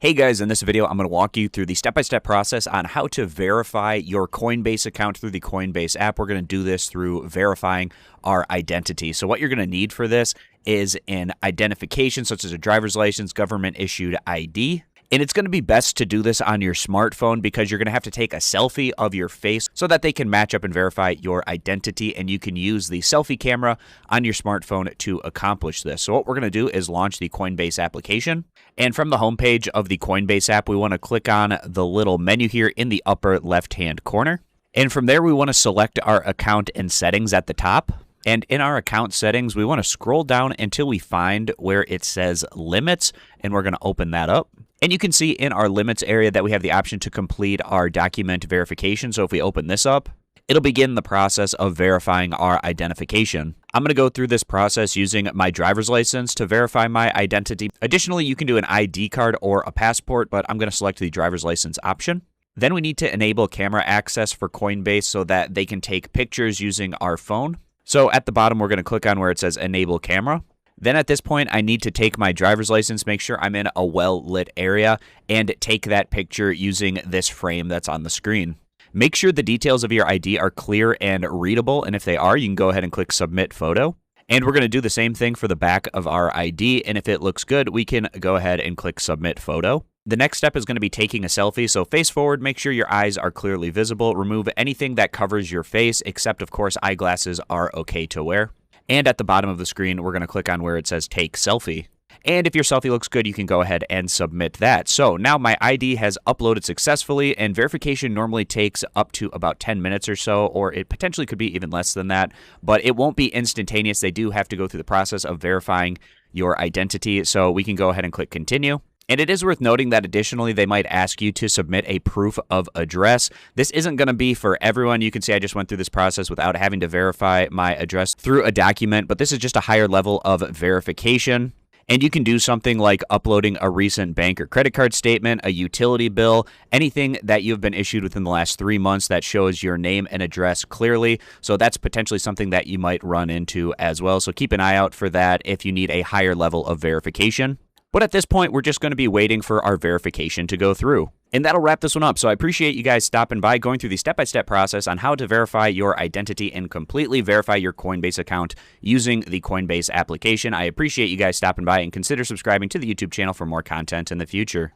Hey guys, in this video, I'm going to walk you through the step-by-step process on how to verify your Coinbase account through the Coinbase app. We're going to do this through verifying our identity. So what you're going to need for this is an identification, such as a driver's license, government-issued ID. And it's going to be best to do this on your smartphone because you're going to have to take a selfie of your face so that they can match up and verify your identity. And you can use the selfie camera on your smartphone to accomplish this. So what we're going to do is launch the Coinbase application. And from the homepage of the Coinbase app, we want to click on the little menu here in the upper left-hand corner. And from there, we want to select our account and settings at the top. And in our account settings, we want to scroll down until we find where it says limits, and we're going to open that up. And you can see in our limits area that we have the option to complete our document verification. So if we open this up, it'll begin the process of verifying our identification. I'm going to go through this process using my driver's license to verify my identity. Additionally, you can do an ID card or a passport, but I'm going to select the driver's license option. Then we need to enable camera access for Coinbase so that they can take pictures using our phone. So at the bottom, we're going to click on where it says enable camera. Then at this point, I need to take my driver's license, make sure I'm in a well-lit area, and take that picture using this frame that's on the screen. Make sure the details of your ID are clear and readable, and if they are, you can go ahead and click Submit Photo. And we're going to do the same thing for the back of our ID, and if it looks good, we can go ahead and click Submit Photo. The next step is going to be taking a selfie, so face forward, make sure your eyes are clearly visible, remove anything that covers your face, except of course eyeglasses are okay to wear. And at the bottom of the screen, we're going to click on where it says Take Selfie. And if your selfie looks good, you can go ahead and submit that. So now my ID has uploaded successfully, and verification normally takes up to about 10 minutes or so, or it potentially could be even less than that, but it won't be instantaneous. They do have to go through the process of verifying your identity, so we can go ahead and click Continue. And it is worth noting that additionally, they might ask you to submit a proof of address. This isn't going to be for everyone. You can see I just went through this process without having to verify my address through a document, but this is just a higher level of verification. And you can do something like uploading a recent bank or credit card statement, a utility bill, anything that you've been issued within the last 3 months that shows your name and address clearly. So that's potentially something that you might run into as well. So keep an eye out for that if you need a higher level of verification. But at this point, we're just going to be waiting for our verification to go through. And that'll wrap this one up. So I appreciate you guys stopping by, going through the step-by-step process on how to verify your identity and completely verify your Coinbase account using the Coinbase application. I appreciate you guys stopping by and consider subscribing to the YouTube channel for more content in the future.